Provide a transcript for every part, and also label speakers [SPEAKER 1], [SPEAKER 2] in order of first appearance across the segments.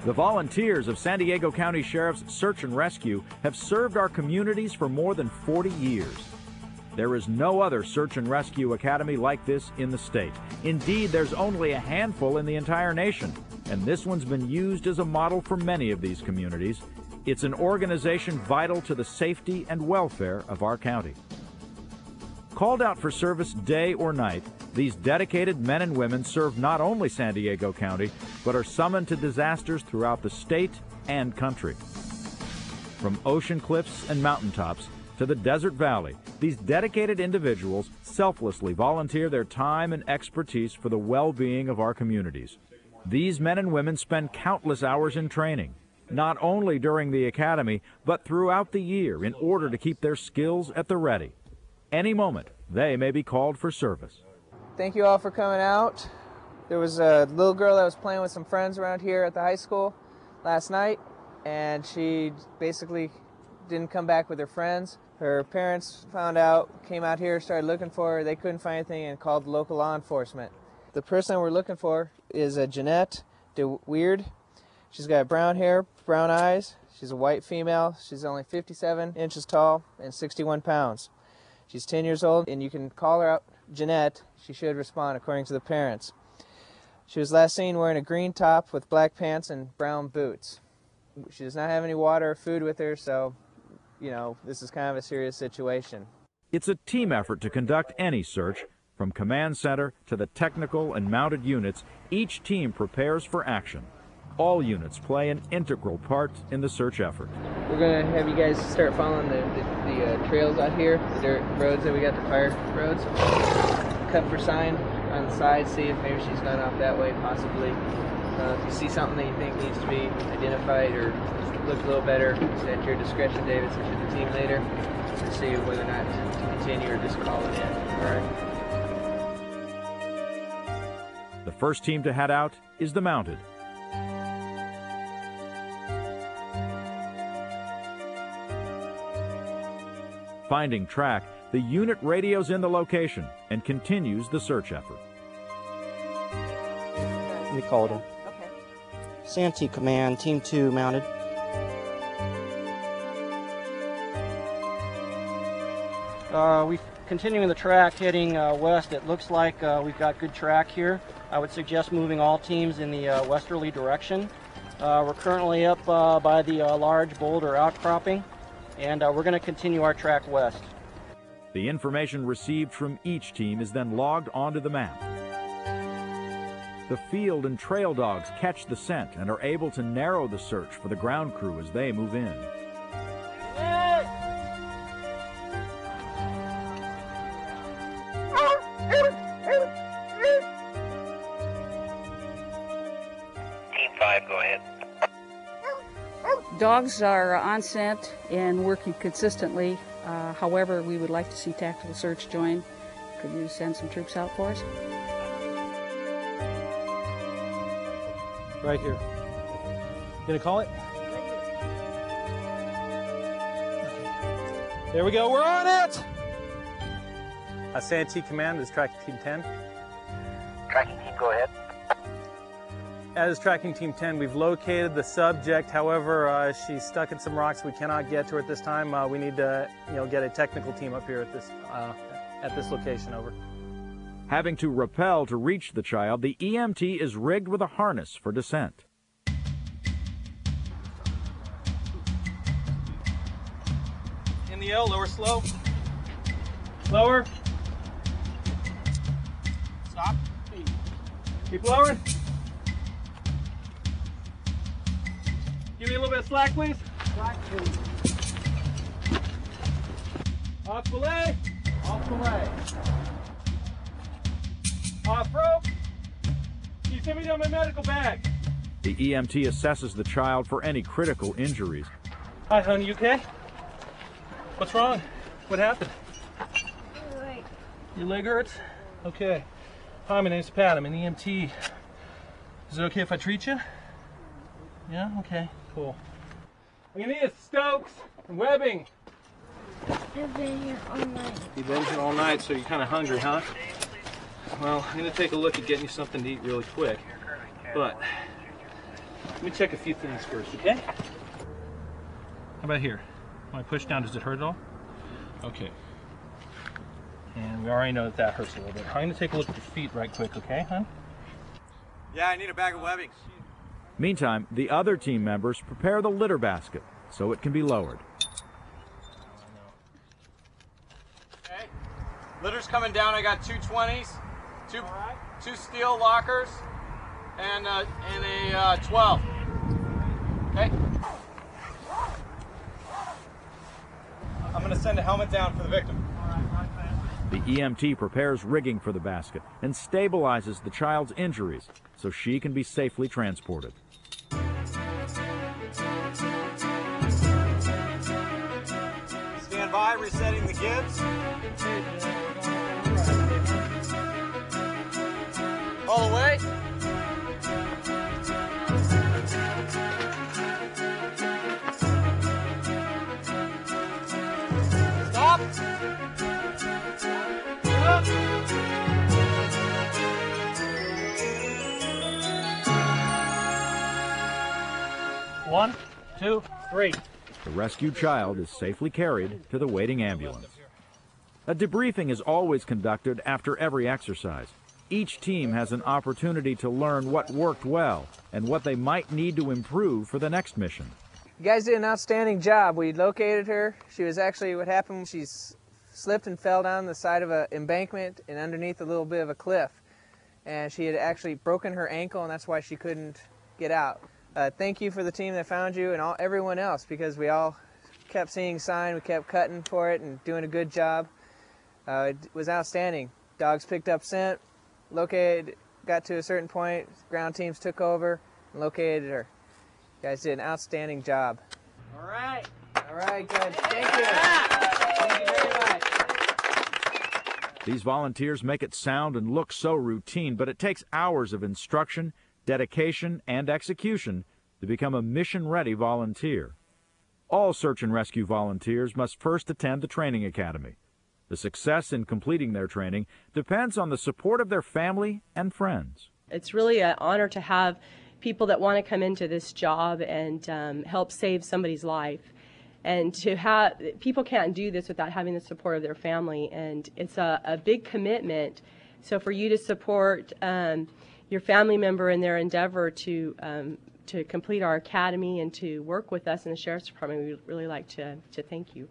[SPEAKER 1] The volunteers of San Diego County Sheriff's Search and Rescue have served our communities for more than 40 years. There is no other search and rescue academy like this in the state. Indeed, there's only a handful in the entire nation, and this one's been used as a model for many of these communities. It's an organization vital to the safety and welfare of our county. Called out for service day or night, these dedicated men and women serve not only San Diego County, but are summoned to disasters throughout the state and country. From ocean cliffs and mountaintops to the desert valley, these dedicated individuals selflessly volunteer their time and expertise for the well-being of our communities. These men and women spend countless hours in training, not only during the academy, but throughout the year in order to keep their skills at the ready. Any moment, they may be called for service.
[SPEAKER 2] Thank you all for coming out. There was a little girl that was playing with some friends around here at the high school last night, and she basically didn't come back with her friends. Her parents found out, came out here, started looking for her. They couldn't find anything and called local law enforcement. The person we're looking for is Jeanette DeWeird. She's got brown hair, brown eyes. She's a white female. She's only 57 inches tall and 61 pounds. She's 10 years old, and you can call her out Jeanette. She should respond according to the parents. She was last seen wearing a green top with black pants and brown boots. She does not have any water or food with her, so, you know, this is kind of a serious situation.
[SPEAKER 1] It's a team effort to conduct any search. From command center to the technical and mounted units, each team prepares for action. All units play an integral part in the search effort.
[SPEAKER 2] We're going to have you guys start following the trails out here, the dirt roads that we got, the fire roads. Cut for sign on the side, see if maybe she's gone off that way, possibly. If you see something that you think needs to be identified or look a little better, it's at your discretion, David, so to the team later, to see whether or not to continue or just call it in. All right.
[SPEAKER 1] The first team to head out is the mounted. Finding track, the unit radios in the location and continues the search effort.
[SPEAKER 3] We called him.
[SPEAKER 4] Okay.
[SPEAKER 3] Santee Command, Team 2 mounted. We're continuing the track heading west. It looks like we've got good track here. I would suggest moving all teams in the westerly direction. We're currently up by the large boulder outcropping, and we're going to continue our track west.
[SPEAKER 1] The information received from each team is then logged onto the map. The field and trail dogs catch the scent and are able to narrow the search for the ground crew as they move in.
[SPEAKER 5] Team 5, go ahead.
[SPEAKER 4] Dogs are on scent and working consistently. However, we would like to see tactical search join. Could you send some troops out for us?
[SPEAKER 6] Right here. Gonna call it? There we go, we're on it! Santee Command, this is Tracking Team 10.
[SPEAKER 5] Tracking team, go ahead.
[SPEAKER 6] As Tracking Team 10, we've located the subject. However, she's stuck in some rocks. We cannot get to her at this time. We need to, get a technical team up here at this location. Over.
[SPEAKER 1] Having to rappel to reach the child, the EMT is rigged with a harness for descent.
[SPEAKER 6] In the L, lower slow. Lower. Stop. Keep lowering. Give me a little bit of slack, please. Slack, please. Off belay. Off belay. Off rope. Can you send me down my medical bag?
[SPEAKER 1] The EMT assesses the child for any critical injuries.
[SPEAKER 6] Hi, honey, you okay? What's wrong? What happened?
[SPEAKER 7] My leg.
[SPEAKER 6] Your leg hurts? Okay. Hi, my name's Pat. I'm an EMT. Is it okay if I treat you? Yeah? Okay, cool. I'm gonna need stokes and webbing.
[SPEAKER 7] I've been here all night.
[SPEAKER 6] You've been here all night, so you're kind of hungry, huh? Well, I'm gonna take a look at getting you something to eat really quick. But Let me check a few things first, okay? How about here? When I push down, does it hurt at all? Okay. And we already know that that hurts a little bit. I'm going to take a look at your feet right quick, okay, hon?
[SPEAKER 8] Yeah, I need a bag of webbing.
[SPEAKER 1] Meantime, the other team members prepare the litter basket so it can be lowered.
[SPEAKER 8] Okay. Litter's coming down. I got 2 20s, two steel lockers, and a 12. Okay. I'm going to send a helmet down for the victim.
[SPEAKER 1] The EMT prepares rigging for the basket and stabilizes the child's injuries so she can be safely transported.
[SPEAKER 8] Stand by, resetting the Gibbs. All the way. Stop. Up.
[SPEAKER 6] 1, 2, 3.
[SPEAKER 1] The rescued child is safely carried to the waiting ambulance. A debriefing is always conducted after every exercise. Each team has an opportunity to learn what worked well and what they might need to improve for the next mission.
[SPEAKER 2] You guys did an outstanding job. We located her. She was actually, what happened, she slipped and fell down the side of an embankment and underneath a little bit of a cliff. And she had actually broken her ankle, and that's why she couldn't get out. Thank you for the team that found you and everyone else, because we all kept seeing sign, we kept cutting for it and doing a good job. It was outstanding. Dogs picked up scent, located, got to a certain point, ground teams took over and located her. You guys did an outstanding job.
[SPEAKER 8] All right.
[SPEAKER 2] All right, good. Thank you. Thank you very much.
[SPEAKER 1] These volunteers make it sound and look so routine, but it takes hours of instruction, dedication, and execution to become a mission-ready volunteer. All search and rescue volunteers must first attend the training academy. The success in completing their training depends on the support of their family and friends.
[SPEAKER 9] It's really an honor to have people that want to come into this job and help save somebody's life. And to have, people can't do this without having the support of their family, and it's a big commitment. So for you to support your family member in their endeavor to complete our academy and to work with us in the Sheriff's Department, we'd really like to thank you.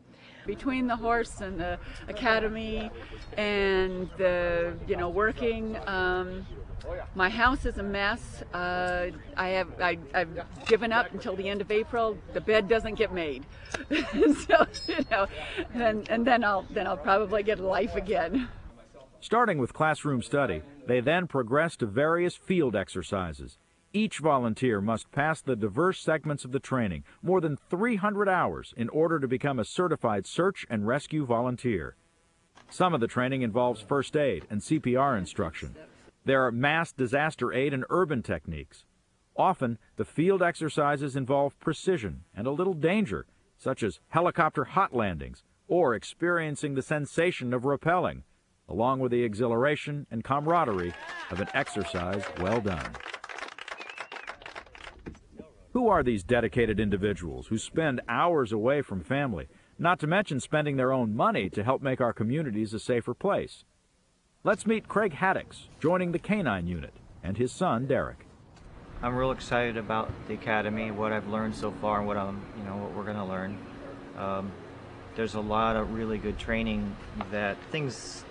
[SPEAKER 10] Between the horse and the academy and the, working, my house is a mess. I've given up until the end of April. The bed doesn't get made, so and then I'll probably get life again.
[SPEAKER 1] Starting with classroom study, they then progress to various field exercises. Each volunteer must pass the diverse segments of the training, more than 300 hours, in order to become a certified search and rescue volunteer. Some of the training involves first aid and CPR instruction. There are mass disaster aid and urban techniques. Often, the field exercises involve precision and a little danger, such as helicopter hot landings or experiencing the sensation of rappelling, along with the exhilaration and camaraderie of an exercise well done. Who are these dedicated individuals who spend hours away from family, not to mention spending their own money to help make our communities a safer place? Let's meet Craig Haddix, joining the Canine Unit, and his son, Derek.
[SPEAKER 11] I'm real excited about the academy, what I've learned so far, and what we're going to learn. There's a lot of really good training things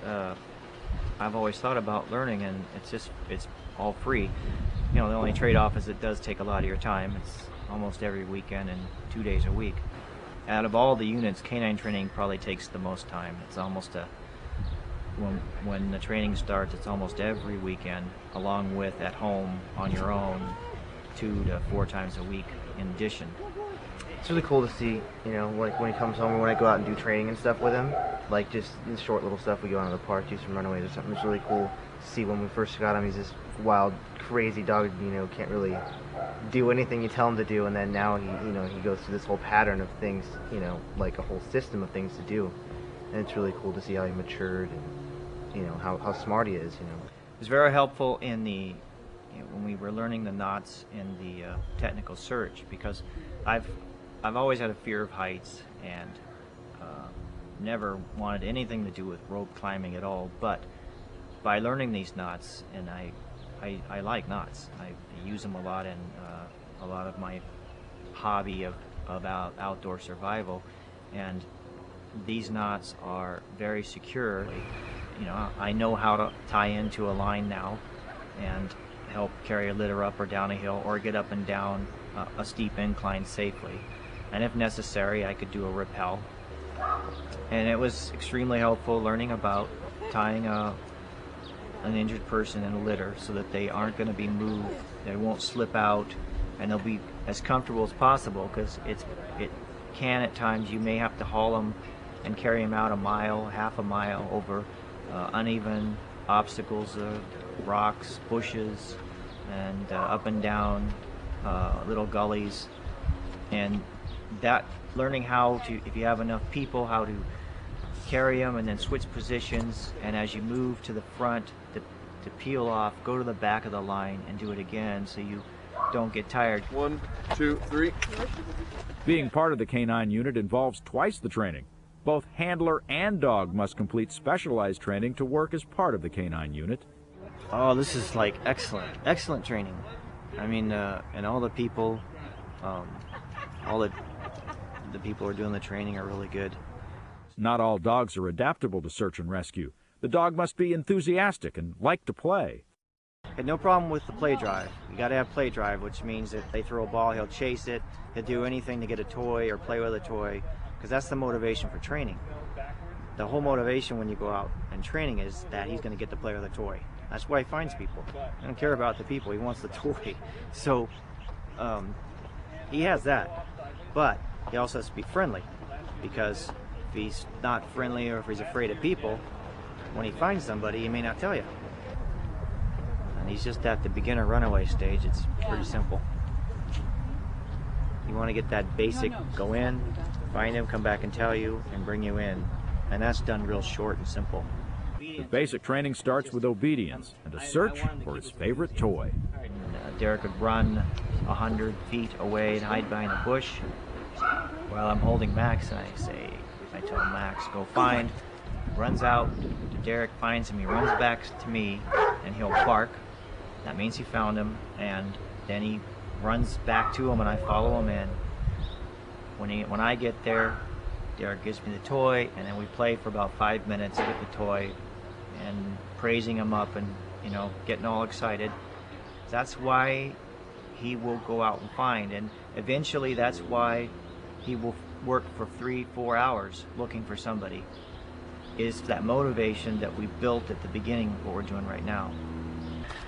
[SPEAKER 11] I've always thought about learning, and it's all free. The only trade-off is it does take a lot of your time. It's almost every weekend and 2 days a week. Out of all the units, canine training probably takes the most time. It's almost when the training starts, it's almost every weekend, along with at home on your own 2 to 4 times a week in addition.
[SPEAKER 12] It's really cool to see, like when he comes home and when I go out and do training and stuff with him, like just the short little stuff, we go out to the park, do some runaways or something. It's really cool to see when we first got him. He's this wild, crazy dog, can't really do anything you tell him to do, and then now he goes through this whole pattern of things, like a whole system of things to do. And it's really cool to see how he matured and, how smart he is,
[SPEAKER 11] It's very helpful in the when we were learning the knots in the technical search, because I've always had a fear of heights and never wanted anything to do with rope climbing at all. But by learning these knots, and I like knots, I use them a lot in a lot of my hobby of outdoor survival, and these knots are very secure. You know, I know how to tie into a line now and help carry a litter up or down a hill or get up and down a steep incline safely. And if necessary, I could do a rappel. And it was extremely helpful learning about tying an injured person in a litter so that they aren't going to be moved, they won't slip out, and they'll be as comfortable as possible, because it can at times, you may have to haul them and carry them out a mile, half a mile over uneven obstacles, rocks, bushes, and up and down little gullies. And that learning how to, if you have enough people, how to carry them and then switch positions, and as you move to the front to peel off, go to the back of the line and do it again so you don't get tired.
[SPEAKER 13] 1, 2, 3.
[SPEAKER 1] Being part of the K9 unit involves twice the training. Both handler and dog must complete specialized training to work as part of the K9 unit.
[SPEAKER 11] Oh, this is like excellent training. I mean, and all the people, all the people who are doing the training are really good.
[SPEAKER 1] Not all dogs are adaptable to search and rescue. The dog must be enthusiastic and like to play.
[SPEAKER 11] Had no problem with the play drive. You got to have play drive, which means that they throw a ball, he'll chase it, he'll do anything to get a toy or play with a toy, because that's the motivation for training. The whole motivation when you go out and training is that he's going to get to play with a toy. That's why he finds people. He doesn't care about the people, he wants the toy. So he has that, but he also has to be friendly, because if he's not friendly or if he's afraid of people, when he finds somebody, he may not tell you. And he's just at the beginner runaway stage. It's pretty simple. You want to get that basic, go in, find him, come back and tell you, and bring you in. And that's done real short and simple.
[SPEAKER 1] The basic training starts with obedience and a search for his favorite toy.
[SPEAKER 11] Derek would run 100 feet away and hide behind a bush while I'm holding Max, and I tell Max, go find. He runs out, Derek finds him, he runs back to me, and he'll bark. That means he found him, and then he runs back to him, and I follow him in. When I get there, Derek gives me the toy, and then we play for about 5 minutes with the toy, and praising him up and, you know, getting all excited. That's why he will go out and find, and eventually that's why he will work for 3-4 hours looking for somebody, is that motivation that we built at the beginning of what we're doing right now.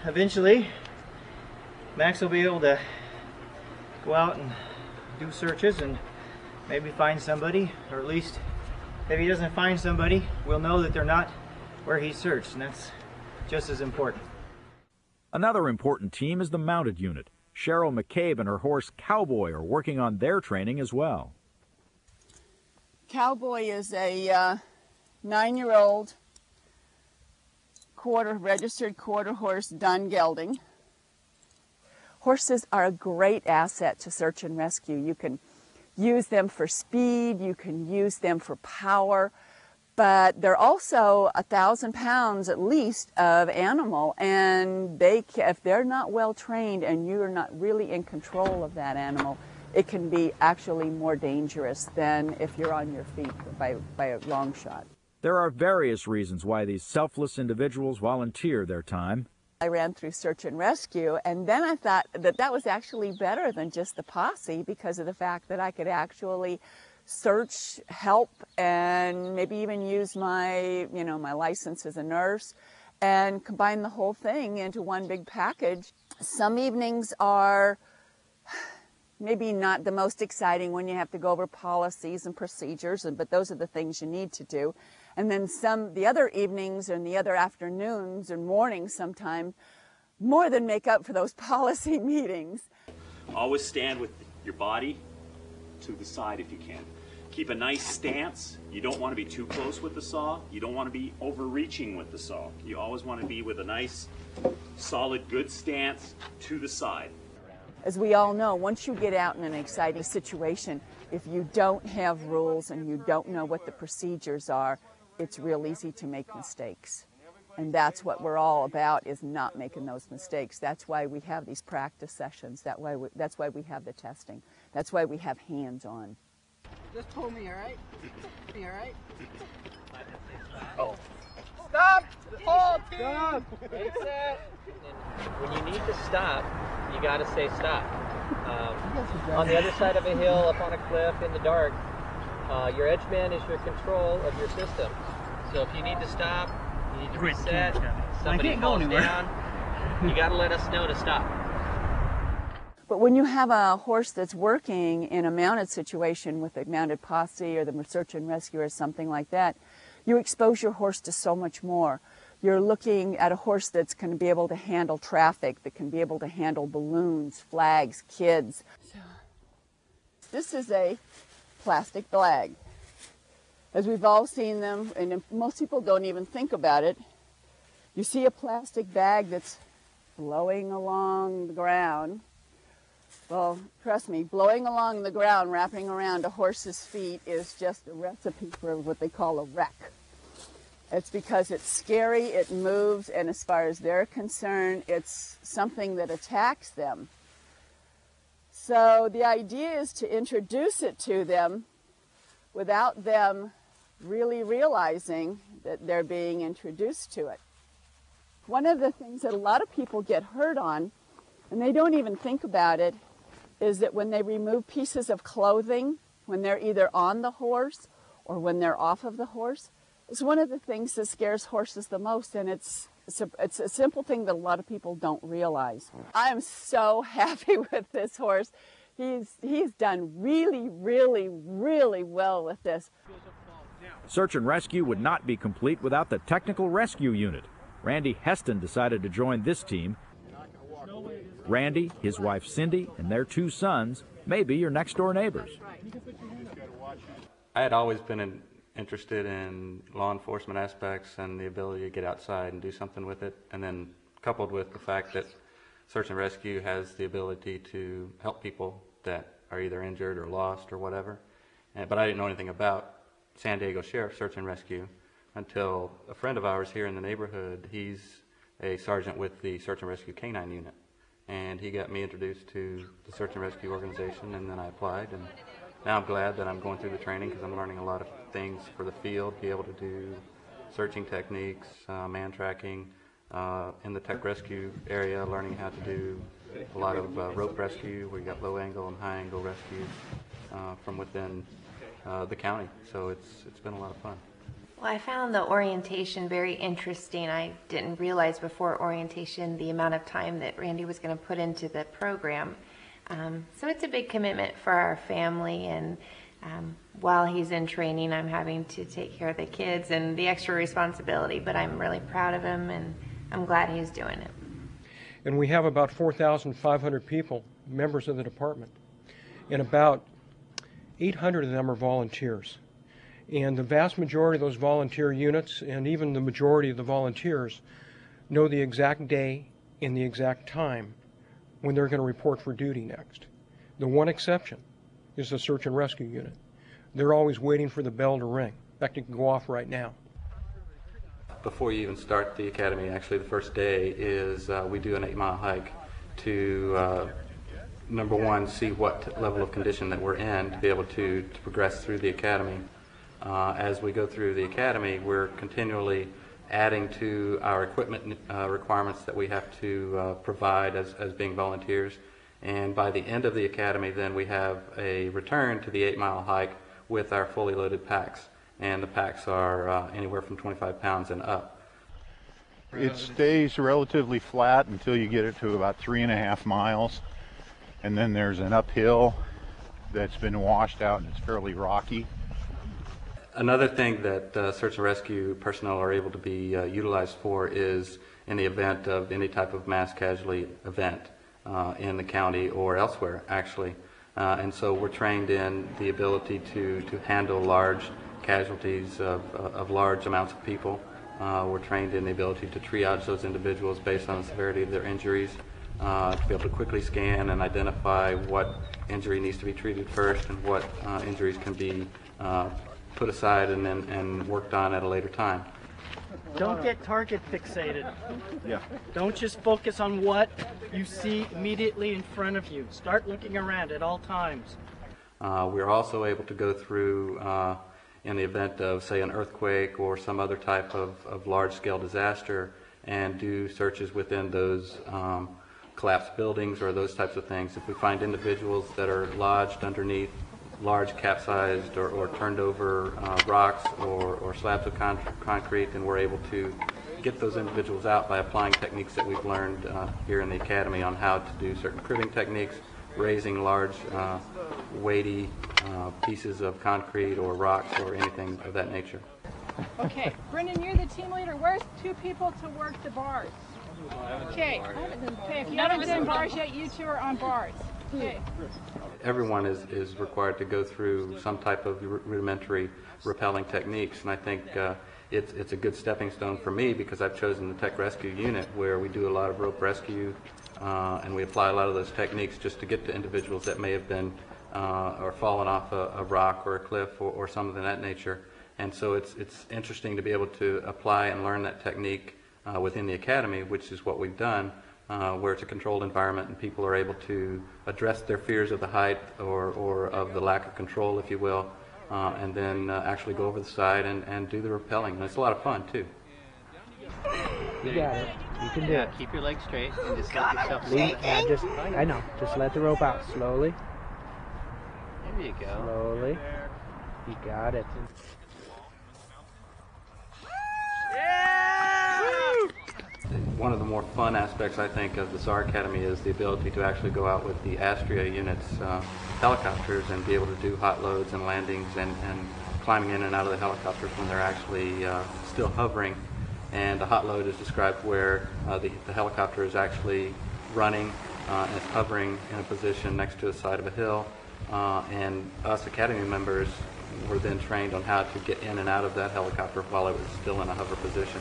[SPEAKER 11] Eventually, Max will be able to go out and do searches and maybe find somebody, or at least if he doesn't find somebody, we'll know that they're not where he searched, and that's just as important.
[SPEAKER 1] Another important team is the mounted unit. Cheryl McCabe and her horse Cowboy are working on their training as well.
[SPEAKER 14] Cowboy is a 9-year-old registered quarter horse dun gelding. Horses are a great asset to search and rescue. You can use them for speed, you can use them for power, but they're also 1,000 pounds at least of animal, and if they're not well trained and you're not really in control of that animal, it can be actually more dangerous than if you're on your feet by a long shot.
[SPEAKER 1] There are various reasons why these selfless individuals volunteer their time.
[SPEAKER 14] I ran through search and rescue, and then I thought that was actually better than just the posse, because of the fact that I could actually search, help, and maybe even use my license as a nurse and combine the whole thing into one big package. Some evenings are maybe not the most exciting when you have to go over policies and procedures, but those are the things you need to do. And then the other evenings and the other afternoons and mornings sometimes more than make up for those policy meetings.
[SPEAKER 15] Always stand with your body to the side if you can.
[SPEAKER 13] Keep a nice stance. You don't want to be too close with the saw. You don't want to be overreaching with the saw. You always want to be with a nice, solid, good stance to the side.
[SPEAKER 14] As we all know, once you get out in an exciting situation, if you don't have rules and you don't know what the procedures are, it's real easy to make mistakes. And that's what we're all about, is not making those mistakes. That's why we have these practice sessions. That's why we have the testing. That's why we have hands-on.
[SPEAKER 2] Just pull me, all right? Me, all right?
[SPEAKER 13] Oh.
[SPEAKER 2] Stop! Hold! Stop! Set.
[SPEAKER 15] When you need to stop, you got to say stop. On the other side of a hill, up on a cliff, in the dark, your edge man is your control of your system. So if you need to stop, you need to reset, somebody falls down, you got to let us know to stop.
[SPEAKER 14] But when you have a horse that's working in a mounted situation with a mounted posse or the search and rescue or something like that, you expose your horse to so much more. You're looking at a horse that's going to be able to handle traffic, that can be able to handle balloons, flags, kids. So, this is a plastic bag. As we've all seen them, and most people don't even think about it, you see a plastic bag that's blowing along the ground. Well, trust me, blowing along the ground, wrapping around a horse's feet is just a recipe for what they call a wreck. It's because it's scary, it moves, and as far as they're concerned, it's something that attacks them. So the idea is to introduce it to them without them really realizing that they're being introduced to it. One of the things that a lot of people get hurt on, and they don't even think about it, is that when they remove pieces of clothing, when they're either on the horse or when they're off of the horse, it's one of the things that scares horses the most, and it's a simple thing that a lot of people don't realize. I am so happy with this horse. He's done really, really, really well with this.
[SPEAKER 1] Search and rescue would not be complete without the technical rescue unit. Randy Heston decided to join this team. Randy, his wife Cindy, and their 2 sons may be your next-door neighbors.
[SPEAKER 16] I had always been interested in law enforcement aspects and the ability to get outside and do something with it, and then coupled with the fact that search and rescue has the ability to help people that are either injured or lost or whatever. But I didn't know anything about San Diego Sheriff Search and Rescue until a friend of ours here in the neighborhood, he's a sergeant with the Search and Rescue Canine Unit, and he got me introduced to the Search and Rescue organization, and then I applied, and now I'm glad that I'm going through the training because I'm learning a lot of things for the field, be able to do searching techniques, man tracking, in the tech rescue area, learning how to do a lot of rope rescue, where you got low angle and high angle rescue from within the county. So it's been a lot of fun.
[SPEAKER 17] Well, I found the orientation very interesting. I didn't realize before orientation the amount of time that Randy was going to put into the program. So it's a big commitment for our family, and while he's in training, I'm having to take care of the kids and the extra responsibility, but I'm really proud of him, and I'm glad he's doing it.
[SPEAKER 18] And we have about 4,500 people, members of the department, and about 800 of them are volunteers. And the vast majority of those volunteer units, and even the majority of the volunteers, know the exact day and the exact time when they're going to report for duty next. The one exception is the search and rescue unit. They're always waiting for the bell to ring. In fact, it can go off right now.
[SPEAKER 16] Before you even start the academy, actually the first day is we do an 8-mile hike to number one, see what level of condition that we're in to be able to progress through the academy. As we go through the academy, we're continually adding to our equipment requirements that we have to provide as being volunteers. And by the end of the academy, then we have a return to the 8-mile hike with our fully loaded packs. And the packs are anywhere from 25 pounds and up.
[SPEAKER 19] It stays relatively flat until you get it to about 3.5 miles. And then there's an uphill that's been washed out and it's fairly rocky.
[SPEAKER 16] Another thing that search and rescue personnel are able to be utilized for is in the event of any type of mass casualty event in the county or elsewhere, actually. And so we're trained in the ability to handle large casualties of large amounts of people. We're trained in the ability to triage those individuals based on the severity of their injuries, to be able to quickly scan and identify what injury needs to be treated first and what injuries can be put aside and worked on at a later time.
[SPEAKER 20] Don't get target fixated.
[SPEAKER 16] Yeah.
[SPEAKER 20] Don't just focus on what you see immediately in front of you. Start looking around at all times.
[SPEAKER 16] We're also able to go through, in the event of, say, an earthquake or some other type of large-scale disaster, and do searches within those collapsed buildings or those types of things. If we find individuals that are lodged underneath large capsized or turned over rocks or slabs of concrete, then we're able to get those individuals out by applying techniques that we've learned here in the academy on how to do certain cribbing techniques, raising large weighty pieces of concrete or rocks or anything of that nature.
[SPEAKER 21] Okay, Brendan, you're the team leader. Where's two people to work the bars? Okay, if you haven't done bars yet, you two are on bars. Okay.
[SPEAKER 16] Everyone is required to go through some type of rudimentary rappelling techniques, and I think it's a good stepping stone for me because I've chosen the tech rescue unit where we do a lot of rope rescue and we apply a lot of those techniques just to get to individuals that may have been or fallen off a rock or a cliff or something of that nature. And so it's interesting to be able to apply and learn that technique within the academy, which is what we've done, where it's a controlled environment and people are able to address their fears of the height or of the lack of control, if you will, and then actually go over the side and do the rappelling. And it's a lot of fun, too.
[SPEAKER 2] You got it. You can do it.
[SPEAKER 15] Keep your legs straight and just let yourself
[SPEAKER 2] I know. Just let the rope out slowly.
[SPEAKER 15] There you go.
[SPEAKER 2] Slowly. You got it.
[SPEAKER 16] One of the more fun aspects, I think, of the SAR Academy is the ability to actually go out with the Astrea unit's helicopters and be able to do hot loads and landings and climbing in and out of the helicopters when they're actually still hovering. And a hot load is described where the helicopter is actually running and it's hovering in a position next to the side of a hill. And us Academy members were then trained on how to get in and out of that helicopter while it was still in a hover position.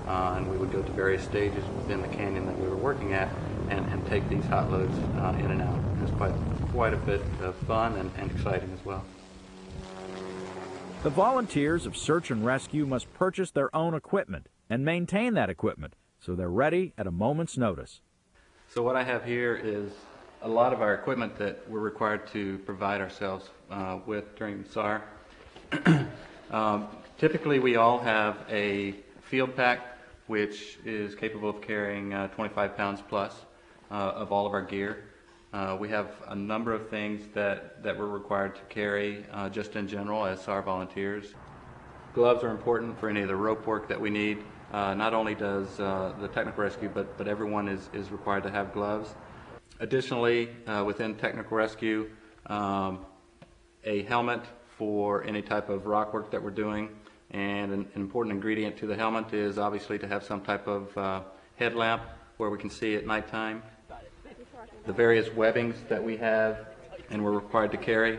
[SPEAKER 16] And we would go to various stages within the canyon that we were working at and take these hot loads in and out. It was quite a bit of fun and exciting as well.
[SPEAKER 1] The volunteers of search and rescue must purchase their own equipment and maintain that equipment so they're ready at a moment's notice.
[SPEAKER 16] So what I have here is a lot of our equipment that we're required to provide ourselves with during the SAR. Typically we all have a field pack which is capable of carrying 25 pounds plus of all of our gear. We have a number of things that we're required to carry just in general as SAR volunteers. Gloves are important for any of the rope work that we need. Not only does the technical rescue, but everyone is required to have gloves. Additionally, within technical rescue, a helmet for any type of rock work that we're doing. And an important ingredient to the helmet is obviously to have some type of headlamp where we can see at nighttime. The various webbings that we have and we're required to carry,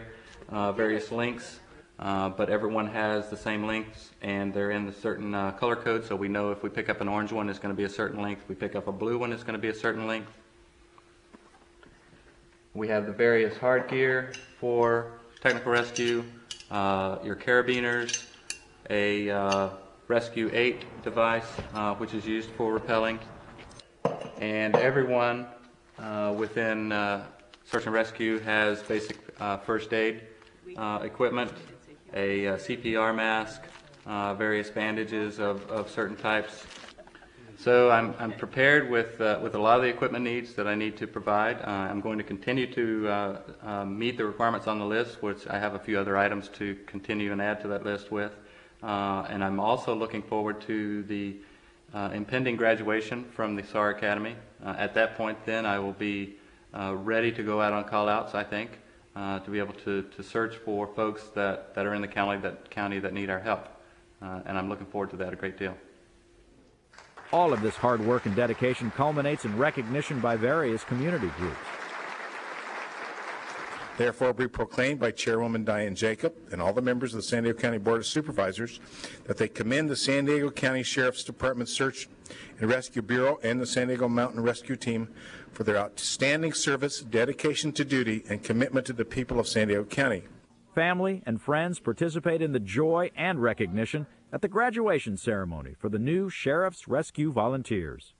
[SPEAKER 16] various lengths, but everyone has the same lengths and they're in the certain color code, so we know if we pick up an orange one it's going to be a certain length, if we pick up a blue one it's going to be a certain length. We have the various hard gear for technical rescue, your carabiners, a Rescue 8 device which is used for rappelling, and everyone within search and rescue has basic first aid equipment, a CPR mask, various bandages of certain types. So I'm prepared with a lot of the equipment needs that I need to provide. I'm going to continue to meet the requirements on the list, which I have a few other items to continue and add to that list with. And I'm also looking forward to the impending graduation from the SAR Academy. At that point then I will be ready to go out on call-outs, I think, to be able to search for folks that are in the county that need our help. And I'm looking forward to that a great deal.
[SPEAKER 1] All of this hard work and dedication culminates in recognition by various community groups.
[SPEAKER 3] Therefore, be proclaimed by Chairwoman Diane Jacob and all the members of the San Diego County Board of Supervisors that they commend the San Diego County Sheriff's Department Search and Rescue Bureau and the San Diego Mountain Rescue Team for their outstanding service, dedication to duty, and commitment to the people of San Diego County.
[SPEAKER 1] Family and friends participate in the joy and recognition at the graduation ceremony for the new Sheriff's Rescue Volunteers.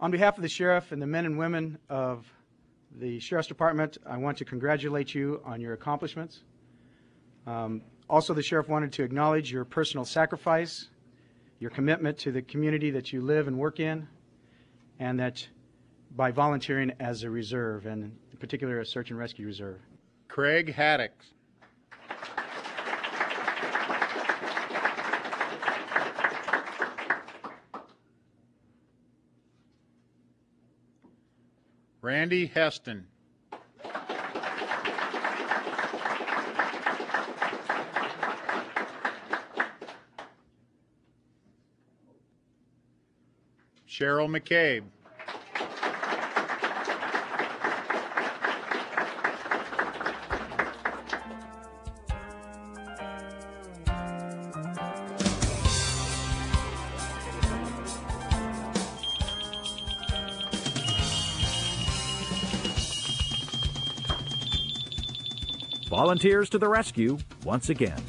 [SPEAKER 22] On behalf of the Sheriff and the men and women of the Sheriff's Department, I want to congratulate you on your accomplishments. Also, the Sheriff wanted to acknowledge your personal sacrifice, your commitment to the community that you live and work in, and that by volunteering as a reserve, and in particular a search and rescue reserve.
[SPEAKER 19] Craig Haddock. Randy Heston. Cheryl McCabe.
[SPEAKER 1] Volunteers to the rescue once again.